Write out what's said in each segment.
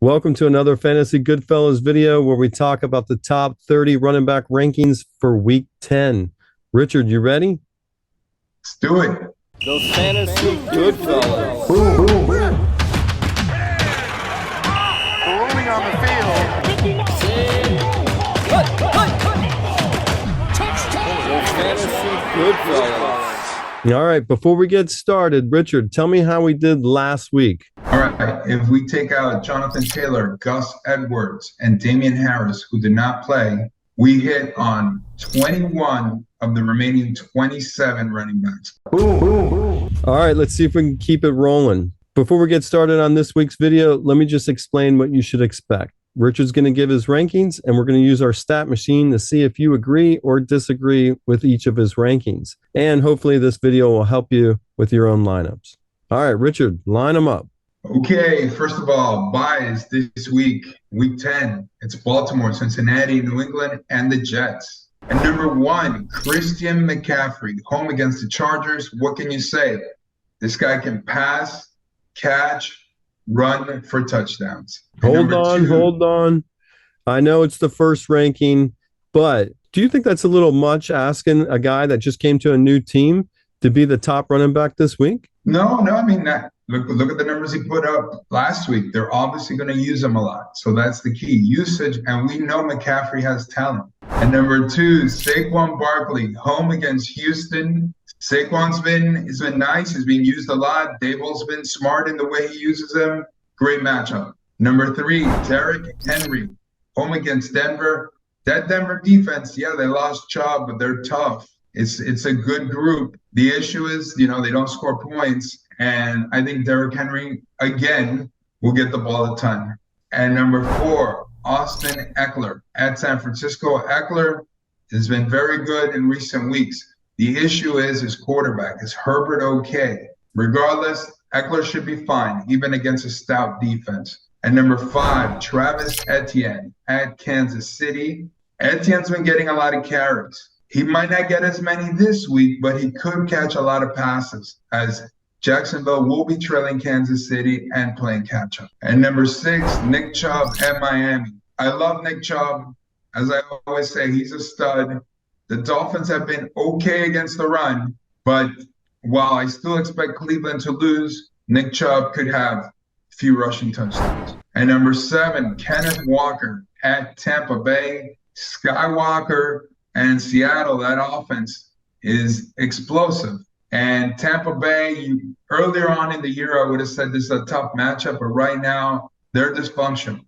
Welcome to another Fantasy Goodfellas video where we talk about the top 30 running back rankings for Week 10. Richard, you ready? Let's do it. The Fantasy Goodfellas. Boom, boom, boom. Rolling on the field. The Fantasy Goodfellas. All right, before we get started, Richard, tell me how we did last week. All right, if we take out Jonathan Taylor, Gus Edwards, and Damian Harris, who did not play, we hit on 21 of the remaining 27 running backs. Boom, boom, boom. All right, let's see if we can keep it rolling. Before we get started on this week's video, let me just explain what you should expect. Richard's going to give his rankings, and we're going to use our stat machine to see if you agree or disagree with each of his rankings. And hopefully this video will help you with your own lineups. All right, Richard, line them up. Okay, first of all, buys this week, Week 10. It's Baltimore, Cincinnati, New England, and the Jets. And number 1, Christian McCaffrey, home against the Chargers. What can you say? This guy can pass, catch, run for touchdowns. Hold on. I know it's the first ranking, but do you think that's a little much asking a guy that just came to a new team to be the top running back this week? No, I mean, look at the numbers he put up last week. They're obviously going to use him a lot. So that's the key, usage. And we know McCaffrey has talent. And number 2, Saquon Barkley, home against Houston. Saquon's been nice. He's being used a lot. Dable's been smart in the way he uses him. Great matchup. Number 3, Derrick Henry, home against Denver. That Denver defense, yeah, they lost Chubb, but they're tough. It's a good group. The issue is, they don't score points. And I think Derrick Henry, again, will get the ball a ton. And number 4, Austin Eckler at San Francisco. Eckler has been very good in recent weeks. The issue is his quarterback. Is Herbert okay? Regardless, Eckler should be fine, even against a stout defense. And number 5, Travis Etienne at Kansas City. Etienne's been getting a lot of carries. He might not get as many this week, but he could catch a lot of passes as Jacksonville will be trailing Kansas City and playing catch-up. And number 6, Nick Chubb at Miami. I love Nick Chubb. As I always say, he's a stud. The Dolphins have been okay against the run, but while I still expect Cleveland to lose, Nick Chubb could have a few rushing touchdowns. And number 7, Kenneth Walker at Tampa Bay. Skywalker and Seattle, that offense is explosive. And Tampa Bay, earlier on in the year, I would have said this is a tough matchup, but right now, they're dysfunctional.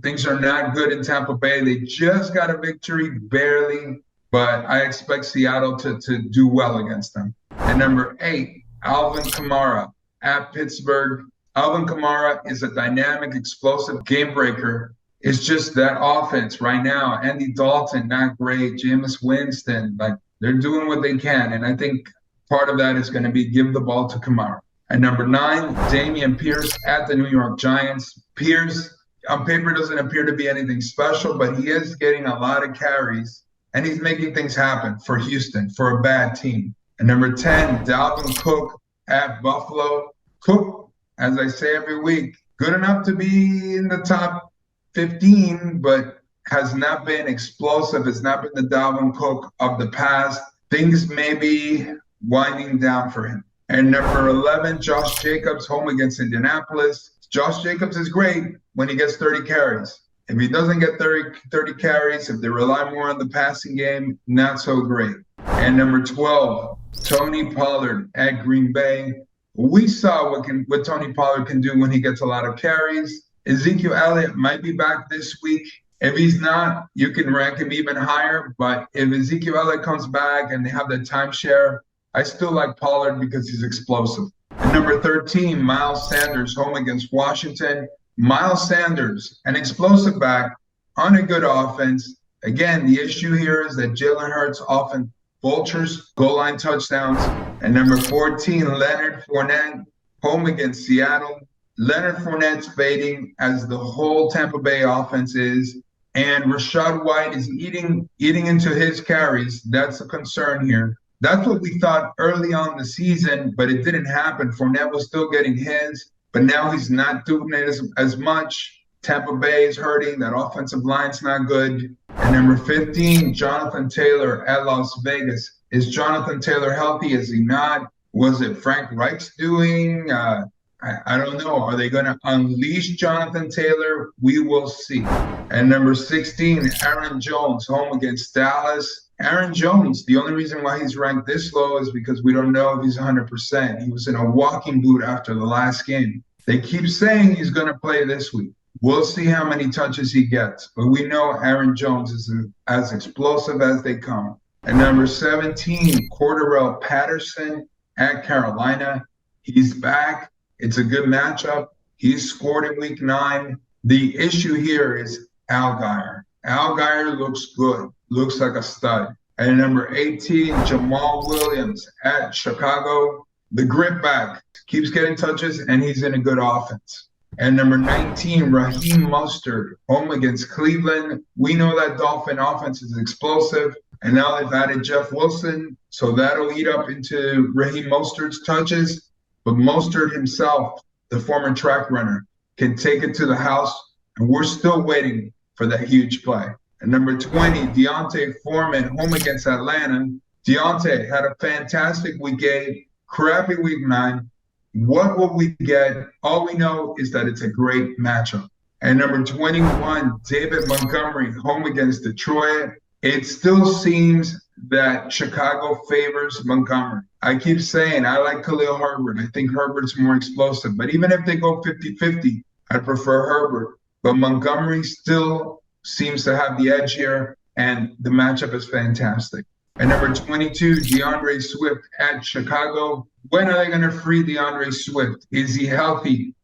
Things are not good in Tampa Bay. They just got a victory, barely, but I expect Seattle to do well against them. And number 8, Alvin Kamara at Pittsburgh. Alvin Kamara is a dynamic, explosive game breaker. It's just that offense right now. Andy Dalton, not great. Jameis Winston, they're doing what they can. And I think part of that is going to be give the ball to Kamara. And number 9, Dameon Pierce at the New York Giants. Pierce, on paper, doesn't appear to be anything special, but he is getting a lot of carries, and he's making things happen for Houston, for a bad team. And number 10, Dalvin Cook at Buffalo. Cook, as I say every week, good enough to be in the top 15, but has not been explosive, has not been the Dalvin Cook of the past. Things may be winding down for him. And number 11, Josh Jacobs, home against Indianapolis. Josh Jacobs is great when he gets 30 carries. If he doesn't get 30 carries, if they rely more on the passing game, not so great. And number 12, Tony Pollard at Green Bay. We saw what Tony Pollard can do when he gets a lot of carries. Ezekiel Elliott might be back this week. If he's not, you can rank him even higher. But if Ezekiel Elliott comes back and they have the timeshare, I still like Pollard because he's explosive. And number 13, Miles Sanders, home against Washington. Miles Sanders, an explosive back on a good offense. Again, the issue here is that Jalen Hurts often vultures goal line touchdowns. And number 14, Leonard Fournette, home against Seattle. Leonard Fournette's fading as the whole Tampa Bay offense is. And Rachaad White is eating into his carries. That's a concern here. That's what we thought early on in the season, but it didn't happen. Fournette was still getting his. but now he's not doing it as much. Tampa Bay is hurting. That offensive line's not good. And number 15, Jonathan Taylor at Las Vegas. Is Jonathan Taylor healthy? Is he not? Was it Frank Reich's doing? I don't know. Are they going to unleash Jonathan Taylor? We will see. And number 16, Aaron Jones, home against Dallas. Aaron Jones, the only reason why he's ranked this low is because we don't know if he's 100%. He was in a walking boot after the last game. They keep saying he's going to play this week. We'll see how many touches he gets. But we know Aaron Jones is as explosive as they come. And number 17, Cordarrelle Patterson at Carolina. He's back. It's a good matchup. He's scored in week 9. The issue here is Allgeier. Allgeier looks good, looks like a stud. And number 18, Jamal Williams at Chicago. The grit back keeps getting touches, and he's in a good offense. And number 19, Raheem Mostert, home against Cleveland. We know that Dolphin offense is explosive, and now they've added Jeff Wilson, so that'll eat up into Raheem Mostert's touches. But Mostert himself, the former track runner, can take it to the house, and we're still waiting for that huge play. And number 20, Deontay Foreman, home against Atlanta. Deontay had a fantastic week 8, crappy week 9. What will we get? All we know is that it's a great matchup. And number 21, David Montgomery, home against Detroit. It still seems that Chicago favors Montgomery. I keep saying I like Khalil Herbert. I think Herbert's more explosive. But even if they go 50-50, I prefer Herbert. But Montgomery still seems to have the edge here, and the matchup is fantastic. And number 22, DeAndre Swift at Chicago. When are they going to free DeAndre Swift? Is he healthy?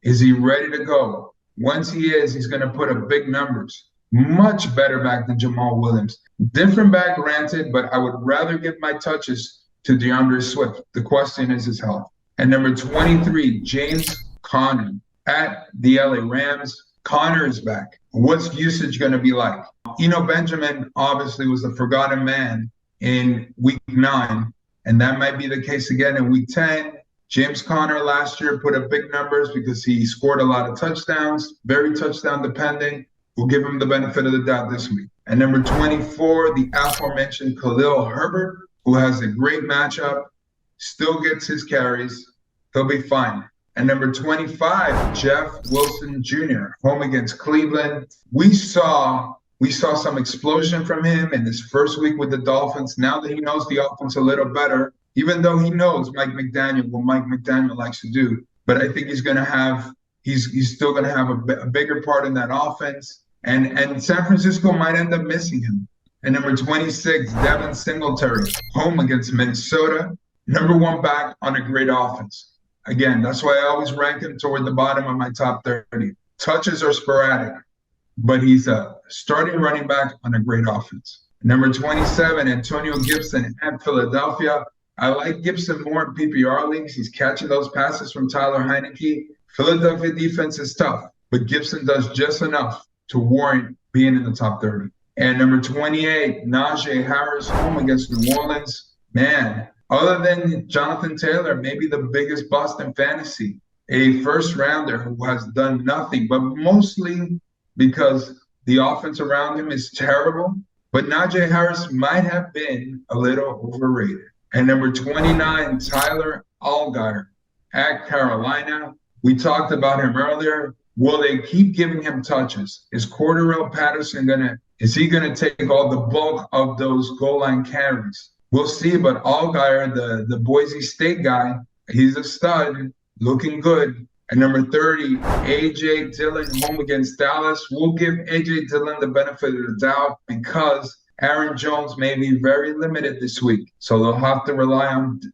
Is he ready to go? Once he is, he's going to put up big numbers. Much better back than Jamal Williams. Different back, granted, but I would rather give my touches to DeAndre Swift. The question is his health. And number 23, James Conner at the LA Rams. Conner is back. What's usage going to be like? Benjamin obviously was the forgotten man in week 9, and that might be the case again in week 10. James Conner last year put up big numbers because he scored a lot of touchdowns, very touchdown dependent. We'll give him the benefit of the doubt this week. And number 24, the aforementioned Khalil Herbert, who has a great matchup, still gets his carries. He'll be fine. And number 25, Jeff Wilson Jr., home against Cleveland. We saw some explosion from him in his first week with the Dolphins. Now that he knows the offense a little better, even though he knows Mike McDaniel, what Mike McDaniel likes to do, but I think he's still going to have a bigger part in that offense. And San Francisco might end up missing him. And number 26, Devin Singletary, home against Minnesota. Number 1 back on a great offense. Again, that's why I always rank him toward the bottom of my top 30. Touches are sporadic, but he's a starting running back on a great offense. Number 27, Antonio Gibson at Philadelphia. I like Gibson more in PPR leagues. He's catching those passes from Tyler Heineke. Philadelphia defense is tough, but Gibson does just enough to warrant being in the top 30. And number 28, Najee Harris, home against New Orleans. Man, other than Jonathan Taylor, maybe the biggest bust in fantasy, a first rounder who has done nothing, but mostly because the offense around him is terrible. But Najee Harris might have been a little overrated. And number 29, Tyler Allgeier at Carolina. We talked about him earlier. Will they keep giving him touches? Is Cordarrelle Patterson is he gonna take all the bulk of those goal line carries? We'll see, but Allgeier, the Boise State guy, he's a stud, looking good. And number 30, A.J. Dillon, home against Dallas. We'll give A.J. Dillon the benefit of the doubt because Aaron Jones may be very limited this week. So they'll have to rely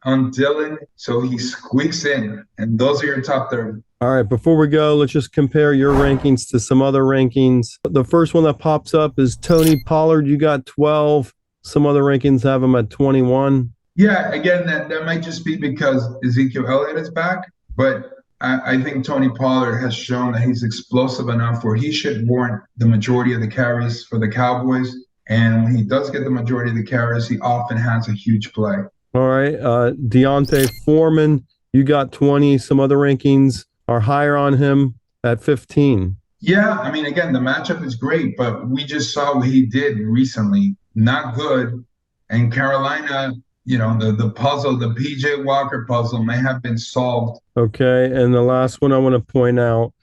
on Dillon so he squeaks in. And those are your top 30. All right, before we go, let's just compare your rankings to some other rankings. The first one that pops up is Tony Pollard. You got 12. Some other rankings have him at 21. Yeah, again, that might just be because Ezekiel Elliott is back. But I think Tony Pollard has shown that he's explosive enough where he should warrant the majority of the carries for the Cowboys. And when he does get the majority of the carries, he often has a huge play. All right, Deontay Foreman, you got 20. Some other rankings. are higher on him at 15. Yeah, I mean, again, the matchup is great, but we just saw what he did recently. Not good. And Carolina, the puzzle, the PJ Walker puzzle may have been solved. Okay, and the last one I want to point out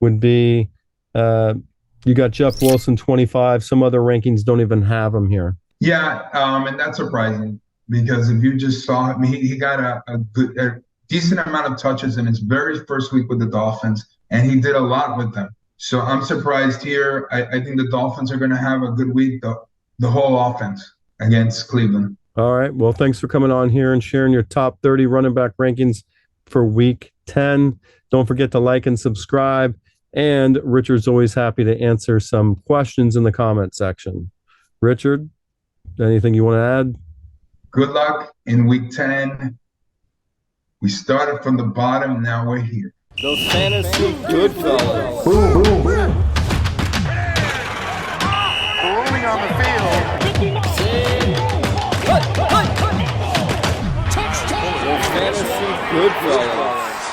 would be you got Jeff Wilson 25. Some other rankings don't even have him here. Yeah, and that's surprising because if you just saw him, he got a decent amount of touches in his very first week with the Dolphins, and he did a lot with them. So I'm surprised here. I think the Dolphins are going to have a good week, the whole offense against Cleveland. All right. Well, thanks for coming on here and sharing your top 30 running back rankings for week 10. Don't forget to like and subscribe. And Richard's always happy to answer some questions in the comment section. Richard, anything you want to add? Good luck in week 10. We started from the bottom. Now we're here. Those fantasy good fellas. Boom, boom, boom. Rolling on the field. Those fantasy good fellas.